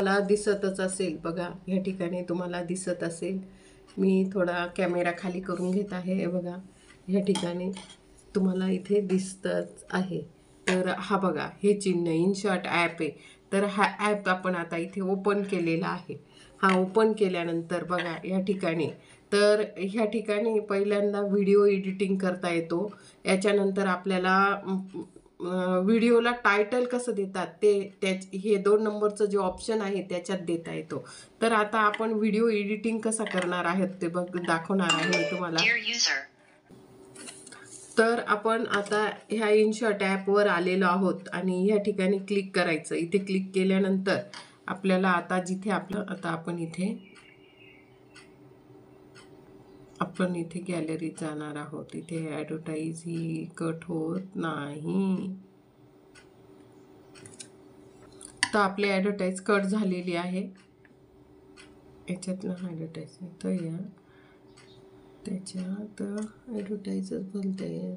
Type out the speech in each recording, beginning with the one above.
मला दिसतच असेल बघा, या ठिकाणी तुम्हाला दिसत असेल. मी थोडा कॅमेरा खाली करून घेत आहे. हे बघा, या ठिकाणी तुम्हाला इथे दिसतच आहे. तर हा बघा, हे चिन्ह इनशॉट ॲप आहे. तर हा ॲप आपण आता इथे ओपन केलेला आहे. हा ओपन केल्यानंतर बघा या ठिकाणी, तर ह्या ठिकाणी पहिल्यांदा व्हिडिओ एडिटिंग करता येतो. याच्यानंतर आपल्याला व्हिडिओला टायटल कसं देतात ते हे 2 नंबरचं जे ऑप्शन आहे त्याच्यात देता येतो. तर आता आपण व्हिडिओ एडिटिंग कसा करणार आहोत ते दाखवणार आहे मी तुम्हाला. तर आपण आता ह्या इनशॉट ॲपवर आलेलो आहोत आणि ह्या ठिकाणी क्लिक करायचं. इथे क्लिक केल्यानंतर आपल्याला आता जिथे आता आपण इथे गॅलरीत जाणार आहोत. इथे ॲडव्हर्टाईज ही कट होत नाही. तर आपली ॲडव्हर्टाईज कट झालेली आहे. याच्यातलं ॲडव्हर्टाईज तर या त्याच्यात ॲडव्हर्टाईजच बोलते.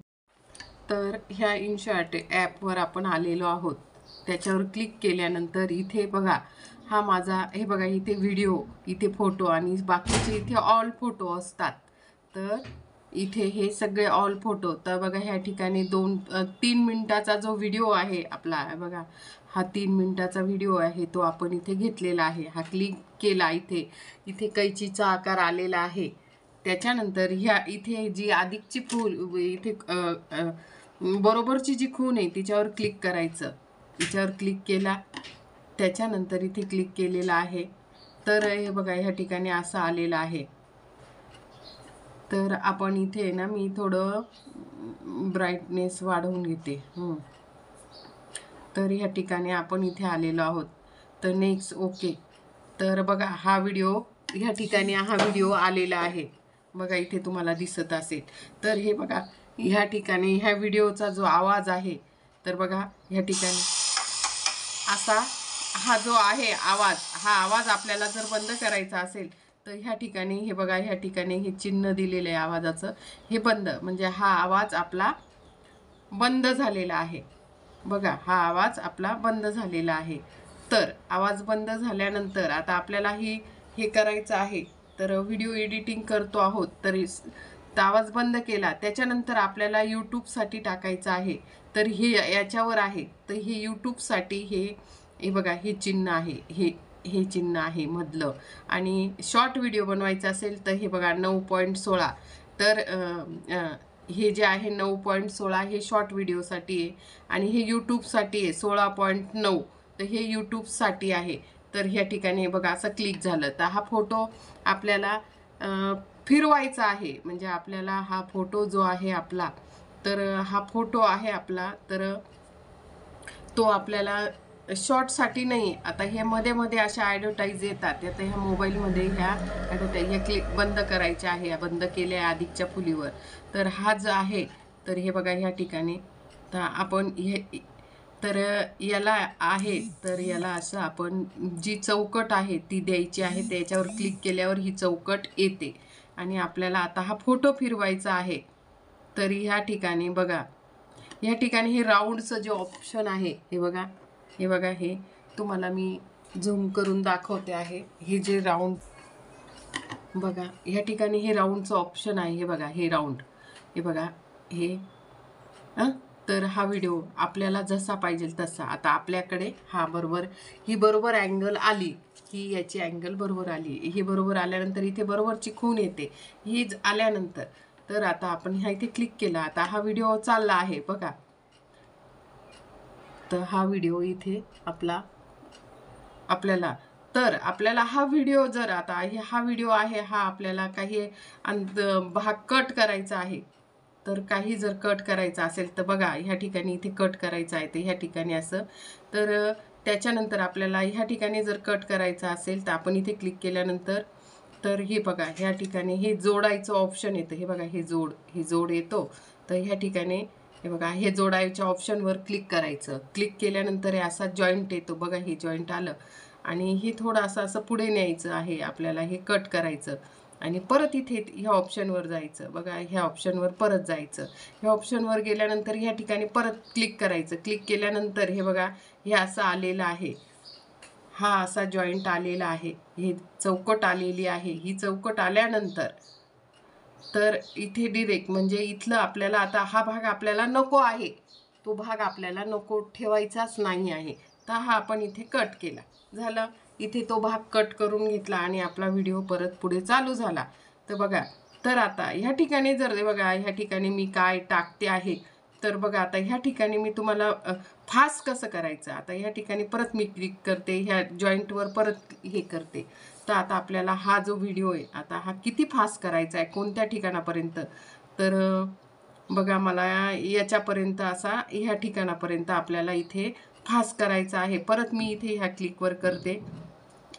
तर ह्या इनशॉट ॲपवर आपण आलेलो आहोत. त्याच्यावर क्लिक केल्यानंतर इथे बघा, हा माझा हे बघा, इथे व्हिडिओ, इथे फोटो आणि बाकीचे इथे ऑल फोटो असतात. तर इथे हे सगळे ऑल फोटो. तर बघा ह्या ठिकाणी 3 मिनिटाचा जो व्हिडिओ आहे आपला, बघा हा 3 मिनिटाचा व्हिडिओ आहे तो आपण इथे घेतलेला आहे. हा क्लिक केला, इथे कैचीचा आकार आलेला आहे. त्याच्यानंतर इथे जी अधिकची खूण, इथे बरोबरची जी खूण आहे तिच्यावर क्लिक करायचं. तिच्यावर क्लिक केला, त्याच्यानंतर इथे क्लिक केलेला आहे. तर हे बघा ह्या ठिकाणी असं आलेलं आहे. तर आपण इथे ना, मी थोडं ब्राईटनेस वाढवून घेते. तर ह्या ठिकाणी आपण इथे आलेलो आहोत. तर नेक्स्ट ओके. तर बघा हा व्हिडिओ, ह्या ठिकाणी हा व्हिडिओ आलेला आहे. बघा इथे तुम्हाला दिसत असेल. तर हे बघा ह्या ठिकाणी ह्या व्हिडिओचा जो आवाज आहे, तर बघा ह्या ठिकाणी असा हा जो आहे आवाज, हा आवाज आपल्याला जर बंद करायचा असेल तर ह्या ठिकाणी हे बघा, ह्या ठिकाणी हे चिन्ह दिलेलं आहे आवाजाचं, हे बंद, म्हणजे हा आवाज आपला बंद झालेला आहे. बघा हा आवाज आपला बंद झालेला आहे. तर आवाज बंद झाल्यानंतर आता आपल्याला हे करायचं आहे. तर व्हिडिओ एडिटिंग करतो आहोत, तर आवाज बंद केला, त्याच्यानंतर आपल्याला यूट्यूबसाठी टाकायचं आहे. तर हे याच्यावर आहे. तर हे यूट्यूबसाठी हे बघा, हे चिन्ह आहे, हे चिन्ह आहे मधलं. आणि शॉर्ट व्हिडिओ बनवायचा असेल तर हे बघा 9.16. तर हे जे आहे 9.16 हे शॉर्ट व्हिडिओसाठी आहे आणि हे यूट्यूबसाठी आहे 16.9. तर हे यूट्यूबसाठी आहे. तर ह्या ठिकाणी बघा असं क्लिक झालं तर हा फोटो आपल्याला फिरवायचा आहे. म्हणजे आपल्याला हा फोटो जो आहे आपला, तर हा फोटो आहे आपला, तर तो आपल्याला शॉर्टसाठी नाही. आता हे मध्ये मध्ये अशा ॲडव्हर्टाईज येतात. आता ह्या मोबाईलमध्ये ह्या ॲडव्हर्टाईज ह्या क्लिक बंद करायच्या आहे. बंद केल्या अधिकच्या फुलीवर. तर हा जो आहे, तर हे बघा ह्या ठिकाणी, तर आपण तर याला आहे, तर याला असं आपण जी चौकट आहे ती द्यायची आहे. त्याच्यावर क्लिक केल्यावर ही चौकट येते आणि आपल्याला आता हा फोटो फिरवायचा आहे. तर ह्या ठिकाणी बघा, ह्या ठिकाणी हे राऊंडचं जे ऑप्शन आहे, हे बघा, हे तुम्हाला मी झूम करून दाखवते आहे. हे जे राऊंड बघा, ह्या ठिकाणी हे राऊंडचं ऑप्शन आहे. हे बघा, हे राऊंड, हे बघा, हे तर हा व्हिडिओ आपल्याला जसा पाहिजे तसा, आता आपल्याकडे हा बरोबर अँगल आली, ही याची अँगल बरोबर आली. ही बरोबर आल्यानंतर इथे बरोबरची खूण येते. ही आल्यानंतर तर आता आपण ह्या इथे क्लिक केला. आता हा व्हिडिओ चालला आहे बघा. तर हा व्हिडिओ इथे आपल्याला तर आपल्याला हा व्हिडिओ जर आता हा व्हिडिओ आहे, हा आपल्याला काही भाग कट करायचा आहे. तर काही जर कट करायचा असेल तर बघा ह्या ठिकाणी इथे कट करायचं आहे. तर ह्या ठिकाणी असं, तर त्याच्यानंतर आपल्याला ह्या ठिकाणी जर कट करायचं असेल तर आपण इथे क्लिक केल्यानंतर, तर हे बघा ह्या ठिकाणी हे जोडायचं ऑप्शन येतं. हे बघा, हे जोड येतो. तर ह्या ठिकाणी हे बघा, हे जोडायच्या ऑप्शनवर क्लिक करायचं. क्लिक केल्यानंतर हे असा जॉईंट येतो. बघा, हे जॉईंट आलं आणि हे थोडं असं पुढे न्यायचं आहे आपल्याला. हे कट करायचं आणि परत इथे ह्या ऑप्शनवर जायचं. बघा, ह्या ऑप्शनवर परत जायचं. ह्या ऑप्शनवर गेल्यानंतर ह्या ठिकाणी परत क्लिक करायचं. क्लिक केल्यानंतर हे बघा, हे असं आलेलं आहे. हा असा जॉईंट आलेला आहे, हे चौकट आलेली आहे. ही चौकट आल्यानंतर तर इथे डिरेक्ट म्हणजे इथलं आपल्याला आता हा भाग आपल्याला नको आहे, तो भाग आपल्याला नको ठेवायचाच नाही आहे, तर हा आपण इथे कट केला. झालं, इथे तो भाग कट करून घेतला आणि आपला व्हिडिओ परत पुढे चालू झाला. तर बघा, तर आता ह्या ठिकाणी जर बघा ह्या ठिकाणी मी काय टाकते आहे, तर बघा आता ह्या ठिकाणी मी तुम्हाला फास्ट कसं करायचं, आता ह्या ठिकाणी परत मी क्लिक करते, ह्या जॉईंटवर परत हे करते. तर आता आपल्याला हा जो व्हिडिओ आहे आता हा किती फास्ट करायचा आहे, कोणत्या ठिकाणापर्यंत, तर बघा मला याच्यापर्यंत असा ह्या ठिकाणापर्यंत आपल्याला इथे फास्ट करायचा आहे. परत मी इथे ह्या क्लिकवर करते,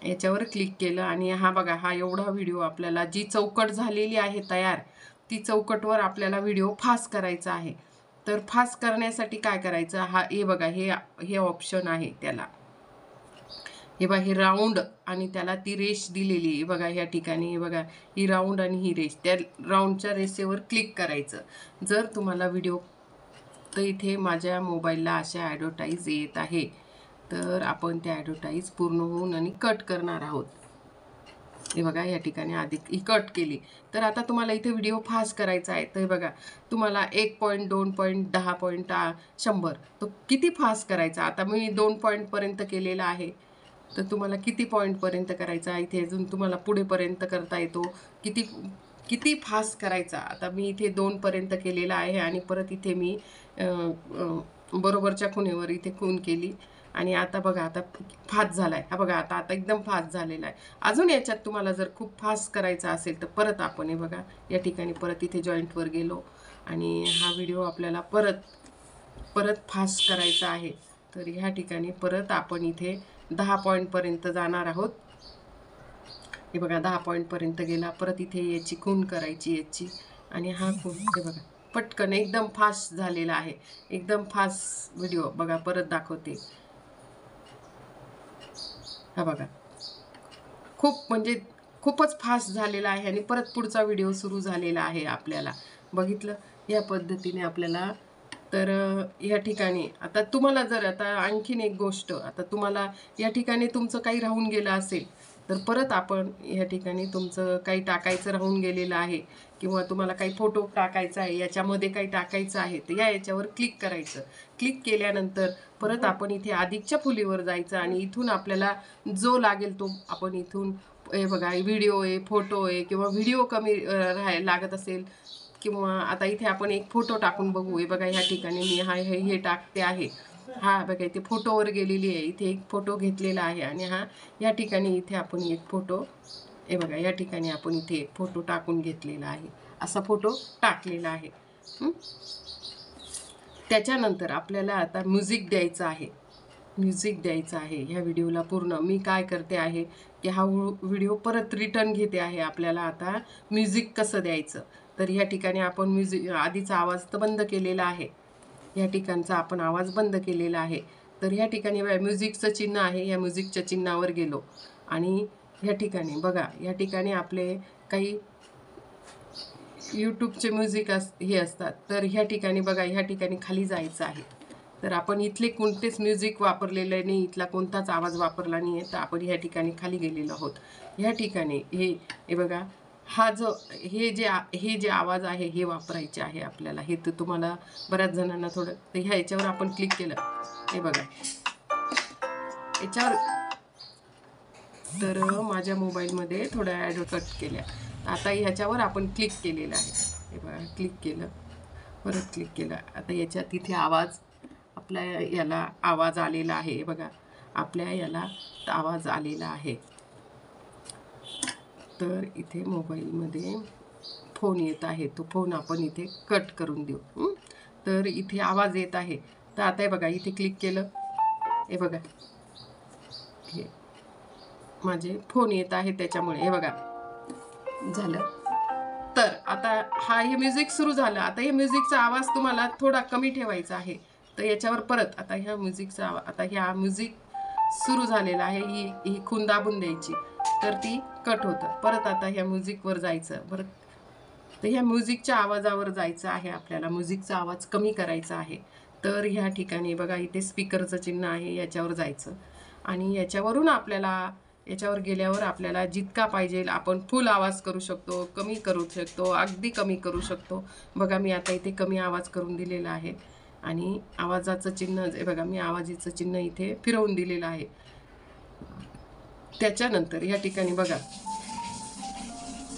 याच्यावर क्लिक केलं आणि हा बघा हा एवढा व्हिडिओ आपल्याला जी चौकट झालेली आहे तयार, ती चौकटवर आपल्याला व्हिडिओ फास्ट करायचा आहे. तर फास्ट करण्यासाठी काय करायचं, हा हे बघा हे ऑप्शन आहे, त्याला हे बघा हे राऊंड आणि त्याला ती रेष दिलेली आहे बघा ह्या ठिकाणी. हे बघा ही राऊंड आणि ही रेष, त्या राऊंडच्या रेषेवर क्लिक करायचं. जर तुम्हाला व्हिडिओ, तर इथे माझ्या मोबाईलला अशा ॲडव्हर्टाईज येत आहे, तर आपण त्या ॲडव्हर्टाईज पूर्ण होऊन आणि कट करणार आहोत. हे बघा या ठिकाणी आधी ही कट केली. तर आता तुम्हाला इथे व्हिडिओ फास्ट करायचा आहे, तर बघा तुम्हाला 1 पॉईंट 2 पॉईंट 10 पॉईंट 100 तो किती फास्ट करायचा. आता मी 2 पॉईंटपर्यंत केलेला आहे, तर तुम्हाला किती पॉईंटपर्यंत करायचा, इथे अजून तुम्हाला पुढेपर्यंत करता येतो, किती किती फास्ट करायचा. आता मी इथे 2 पर्यंत केलेला आहे आणि परत इथे मी बरोबरच्या खुणेवर इथे खूण केली आणि आता बघा आता फास्ट झालाय. हा बघा आता एकदम फास्ट झालेला आहे. अजून याच्यात तुम्हाला जर खूप फास्ट करायचा असेल तर परत आपण हे बघा या ठिकाणी परत इथे जॉईंटवर गेलो आणि हा व्हिडिओ आपल्याला परत फास्ट करायचा आहे. तर ह्या ठिकाणी परत आपण इथे 10 पॉईंटपर्यंत जाणार आहोत. हे बघा 10 पॉईंटपर्यंत गेला. परत इथे याची खूण करायची याची आणि हा खूण हे बघा पटकन एकदम फास्ट झालेला आहे, एकदम फास्ट व्हिडिओ. बघा परत दाखवते, हा बघा म्हणजे खूपच फास्ट झालेला आहे आणि परत पुढचा व्हिडिओ सुरू झालेला आहे आपल्याला. बघितलं या पद्धतीने आपल्याला. तर या ठिकाणी आता तुम्हाला जर आता आणखीन एक गोष्ट, आता तुम्हाला या ठिकाणी तुमचं काही राहून गेलं असेल तर परत आपण या ठिकाणी तुमचं काही टाकायचं राहून गेलेलं आहे किंवा तुम्हाला काही फोटो टाकायचा आहे, याच्यामध्ये काही टाकायचं आहे, तर याच्यावर क्लिक करायचं. क्लिक केल्यानंतर परत आपण इथे अधिकच्या फुलीवर जायचं आणि इथून आपल्याला जो लागेल तो आपण इथून हे बघा व्हिडिओ आहे, फोटो आहे किंवा व्हिडिओ कमी लागत असेल किंवा आता इथे आपण एक फोटो टाकून बघू. हे बघा ह्या ठिकाणी मी हे टाकते आहे. हा बघा इथे फोटोवर गेलेली आहे, इथे एक फोटो घेतलेला आहे आणि हा या ठिकाणी इथे आपण एक फोटो, हे बघा या ठिकाणी आपण इथे एक फोटो टाकून घेतलेला आहे, असा फोटो टाकलेला आहे. त्याच्यानंतर आपल्याला आता म्युझिक द्यायचं आहे. ह्या व्हिडिओला पूर्ण. मी काय करते आहे की हा व्हिडिओ परत रिटर्न घेते आहे. आपल्याला आता म्युझिक कसं द्यायचं, तर ह्या ठिकाणी आपण म्युझिक आधीचा आवाज तर बंद केलेला आहे, या ठिकाणचा आपण आवाज बंद केलेला आहे. तर ह्या ठिकाणी म्युझिकचं चिन्ह आहे, या म्युझिकच्या चिन्हावर गेलो आणि ह्या ठिकाणी बघा या ठिकाणी आपले काही यूट्यूबचे म्युझिक हे असतात. तर ह्या ठिकाणी बघा ह्या ठिकाणी खाली जायचं आहे. तर आपण इथले कोणतेच म्युझिक वापरलेलं नाही, इथला कोणताच आवाज वापरला नाही आहे, तर आपण ह्या ठिकाणी खाली गेलेलो आहोत. ह्या ठिकाणी हे बघा हा जो हे जे आवाज आहे हे वापरायचे आहे आपल्याला. हे तर तुम्हाला बऱ्याच जणांना थोडं, तर ह्याच्यावर आपण क्लिक केलं, हे बघा याच्यावर, तर माझ्या मोबाईलमध्ये थोड्या ॲड कट केल्या. आता ह्याच्यावर आपण क्लिक केलेलं आहे. हे बघा क्लिक केलं, परत क्लिक केलं. आता याच्यात इथे आवाज, आपल्या याला आवाज आलेला आहे. हे बघा आपल्या याला आवाज आलेला आहे. तर इथे मोबाईलमध्ये फोन येत आहे, तो फोन आपण इथे कट करून देऊ. तर इथे आवाज येत आहे. तर आता हे बघा इथे क्लिक केलं, हे बघा हे माझे फोन येत आहे त्याच्यामुळे, हे बघा झालं. तर आता हे म्युझिक सुरू झालं. आता हे म्युझिकचा आवाज तुम्हाला थोडा कमी ठेवायचा आहे. तर याच्यावर परत आता ह्या म्युझिकचा आता ह्या म्युझिक सुरू झालेला आहे, ही खूण दाबून द्यायची, तर ती कट होतं. परत आता ह्या म्युझिकवर जायचं. परत तर ह्या म्युझिकच्या आवाजावर जायचं आहे आपल्याला, म्युझिकचा आवाज कमी करायचा आहे. तर ह्या ठिकाणी बघा इथे स्पीकरचं चिन्ह आहे, याच्यावर जायचं आणि याच्यावर गेल्यावर आपल्याला जितका पाहिजे आपण फुल आवाज करू शकतो, कमी करू शकतो, अगदी कमी करू शकतो. बघा मी आता इथे कमी आवाज करून दिलेला आहे आणि आवाजाचं चिन्ह बघा मी आवाजाचं चिन्ह इथे फिरवून दिलेलं आहे. त्याच्यानंतर या ठिकाणी बघा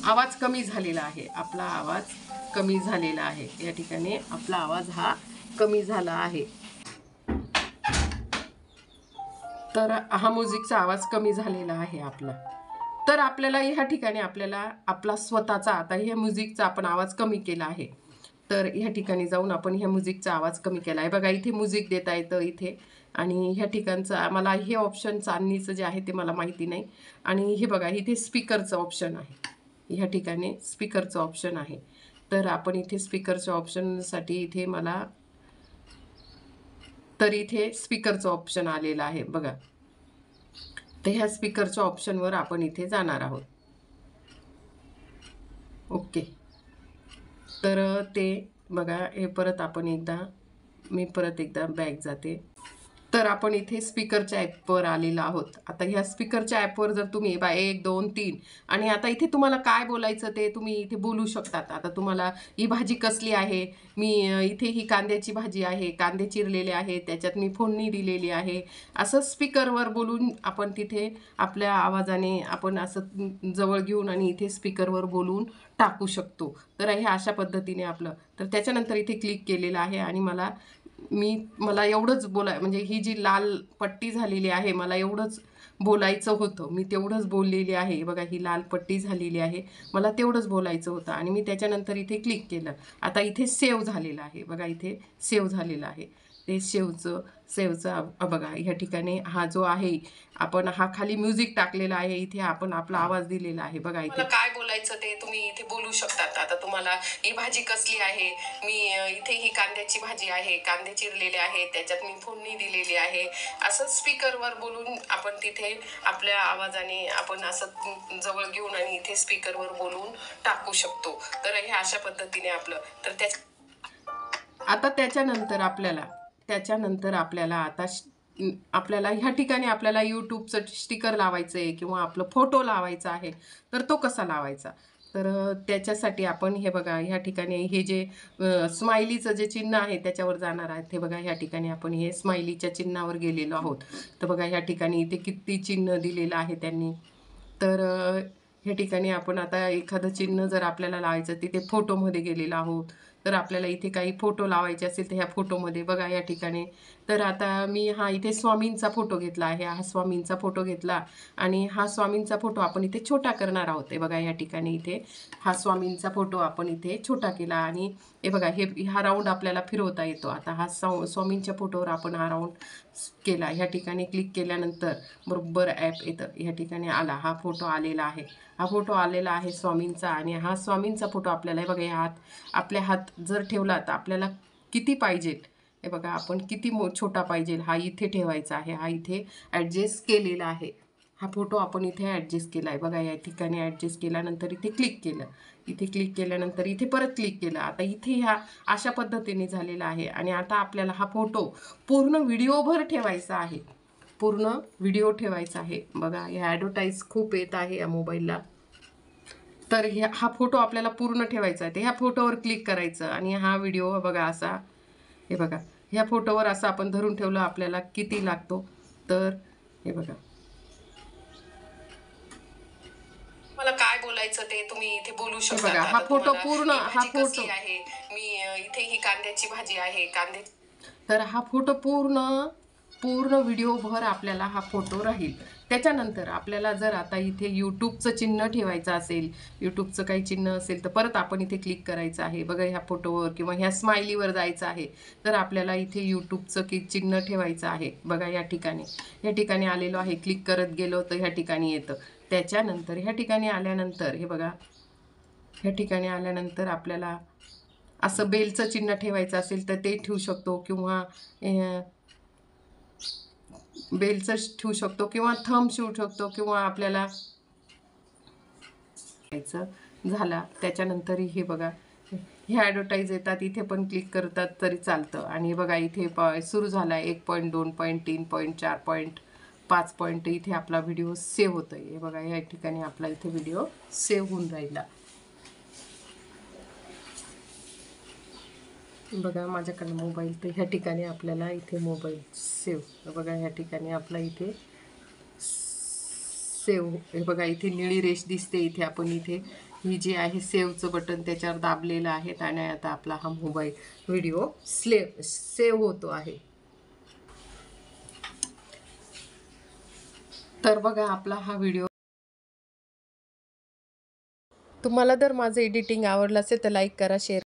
आवाज कमी झालेला आहे, आपला आवाज कमी झालेला आहे. या ठिकाणी आपला आवाज हा कमी झाला आहे. तर हा म्युझिकचा आवाज कमी झालेला आहे आपला. तर आपल्याला ह्या ठिकाणी आपला स्वतःचा आता ह्या म्युझिकचा आपण आवाज कमी केला आहे. तर ह्या ठिकाणी जाऊन आपण ह्या म्युझिकचा आवाज कमी केला आहे. बघा इथे म्युझिक देता येतं इथे. आणि ह्या ठिकाणचं मला हे ऑप्शन चांदणीचं जे आहे ते मला माहिती नाही. आणि हे बघा इथे स्पीकरचं ऑप्शन आहे. ह्या ठिकाणी स्पीकरचं ऑप्शन आहे. तर आपण इथे स्पीकरच्या ऑप्शनसाठी इथे इथे स्पीकरचं ऑप्शन आलेलं आहे बघा. तर ह्या स्पीकरच्या ऑप्शनवर आपण इथे जाणार आहोत. ओके. तर ते बघा हे मी परत एकदा बॅक जाते. तर आपण इथे स्पीकरच्या ॲपवर आलेलो आहोत. आता ह्या स्पीकरच्या ॲपवर जर तुम्ही 1 2 3 आणि आता इथे तुम्हाला काय बोलायचं ते तुम्ही इथे बोलू शकतात. आता तुम्हाला ही भाजी कसली आहे, मी इथे ही कांद्याची भाजी आहे, कांदे चिरलेले आहे, त्याच्यात मी फोडणी दिलेली आहे, असं स्पीकरवर बोलून आपण तिथे आपल्या आवाजाने आपण असं जवळ घेऊन आणि इथे स्पीकरवर बोलून टाकू शकतो. तर हे अशा पद्धतीने आपलं. तर त्याच्यानंतर इथे क्लिक केलेलं आहे आणि मला एवढंच म्हणजे ही जी लाल पट्टी झालेली आहे मला एवढंच बोलायचं होतं, मी तेवढंच बोललेली आहे. बघा ही लाल पट्टी झालेली आहे, मला तेवढंच बोलायचं होतं आणि मी त्याच्यानंतर इथे क्लिक केलं. आता इथे सेव्ह झालेलं आहे बघा, इथे सेव्ह झालेलं आहे. ते सेव्हचं बघा ह्या ठिकाणी हा जो आहे आपण हा खाली म्युझिक टाकलेला आहे, इथे आपण आपला आवाज दिलेला आहे बघा. इथे काय बोलायचं ते तुम्ही इथे बोलू शकतात. आता तुम्हाला ही भाजी कसली आहे, मी इथे ही कांद्याची भाजी आहे, कांदे चिरलेले आहे, त्याच्यात मी फोडणी दिलेली आहे, असं स्पीकरवर बोलून आपण तिथे आपल्या आवाजाने आपण असं जवळ घेऊन आणि इथे स्पीकरवर बोलून टाकू शकतो. तर हे अशा पद्धतीने आपलं. तर आता त्याच्यानंतर आपल्याला ह्या ठिकाणी आपल्याला यूट्यूबचं स्टिकर लावायचं आहे किंवा आपलं फोटो लावायचा आहे. तर तो कसा लावायचा, तर त्याच्यासाठी आपण हे बघा ह्या ठिकाणी हे जे स्माइलीचं जे चिन्ह आहे त्याच्यावर जाणार आहे. हे बघा ह्या ठिकाणी आपण हे स्माइलीच्या चिन्हावर गेलेलो आहोत. तर बघा ह्या ठिकाणी इथे किती चिन्ह दिलेलं आहे त्यांनी. तर ह्या ठिकाणी आपण आता एखादं चिन्ह जर आपल्याला लावायचं तिथे फोटोमध्ये गेलेलो आहोत. तर आपल्याला इथे काही फोटो लावायचे असेल तर ह्या फोटोमध्ये बघा या ठिकाणी. तर आता मी इथे स्वामींचा फोटो घेतला आहे. हा स्वामींचा फोटो घेतला आणि हा स्वामींचा फोटो आपण इथे छोटा करणार आहोत. हे बघा या ठिकाणी इथे हा स्वामींचा फोटो आपण इथे छोटा केला आणि हे बघा हा राऊंड आपल्याला फिरवता येतो. आता हा स्वामींच्या फोटोवर आपण हा राऊंड केला. ह्या ठिकाणी क्लिक केल्यानंतर बरोबर ॲप येतं. ह्या ठिकाणी हा फोटो आलेला आहे. हा फोटो आलेला आहे स्वामींचा आणि हा स्वामींचा फोटो आपल्याला हे बघा आपल्या हात जर ठेवला तर आपल्याला किती पाहिजे हे बघा आपण किती छोटा पाहिजे हा इथे ठेवायचा आहे. हा इथे ॲडजस्ट केलेला आहे. हा फोटो आपण इथे ॲडजस्ट केला आहे बघा. या ठिकाणी ॲडजस्ट केल्यानंतर इथे क्लिक केलं. इथे क्लिक केल्यानंतर इथे परत क्लिक केलं. आता इथे अशा पद्धतीने झालेला आहे आणि आता आपल्याला हा फोटो पूर्ण व्हिडिओभर ठेवायचा आहे. पूर्ण व्हिडिओ ठेवायचा आहे बघा. ह्या ॲडव्हर्टाईज खूप येत आहे या मोबाईलला. तर हा फोटो आपल्याला पूर्ण ठेवायचा आहे. तर ह्या फोटोवर क्लिक करायचं आणि हा व्हिडिओ बघा असा हे बघा ह्या फोटोवर असं आपण धरून ठेवलं आपल्याला किती लागतो. तर हे बघा मला काय बोलायचं ते तुम्ही इथे बोलू शकता. बघा हा फोटो आहे, मी इथे ही कांद्याची भाजी आहे, तर हा फोटो पूर्ण व्हिडिओभर आपल्याला हा फोटो राहील. त्याच्यानंतर आपल्याला जर आता इथे यूट्यूबचं चिन्ह ठेवायचं असेल, यूट्यूबचं काही चिन्ह असेल तर परत आपण इथे क्लिक करायचं आहे बघा. ह्या फोटोवर किंवा ह्या स्माइलीवर जायचं आहे. तर आपल्याला इथे यूट्यूबचं चिन्ह ठेवायचं आहे बघा. या ठिकाणी आलेलो आहे. क्लिक करत गेलो तर ह्या ठिकाणी येतं. त्याच्यानंतर ह्या ठिकाणी आल्यानंतर हे बघा ह्या ठिकाणी आल्यानंतर आपल्याला असं बेलचं चिन्ह ठेवायचं असेल तर ते ठेवू शकतो किंवा बेलचं ठेवू शकतो किंवा थंब ठेवू शकतो किंवा आपल्याला झाला. त्याच्यानंतर हे बघा हे ॲडव्हर्टाईज येतात. इथे पण क्लिक करतात तरी चालतं आणि बघा इथे सुरू झाला 1.2.3.4.5 5 पॉईंट इथे आपला व्हिडिओ सेव्ह होतोय. हे बघा या ठिकाणी आपला इथे व्हिडिओ सेव्ह होऊन राहिला. बघा माझ्याकडे मोबाईल, तर ह्या ठिकाणी आपल्याला इथे मोबाईल सेव्ह, बघा ह्या ठिकाणी आपला इथे सेव्ह. हे बघा इथे निळी रेष दिसते. इथे आपण इथे ही जी आहे सेव्हचं बटन त्याच्यावर दाबलेलं आहे आणि आता आपला हा मोबाईल व्हिडिओ सेव्ह होतो आहे. तर बघा आपला हा व्हिडिओ. तुम्हाला जर माझं एडिटिंग आवडलं असेल तर लाईक करा, शेअर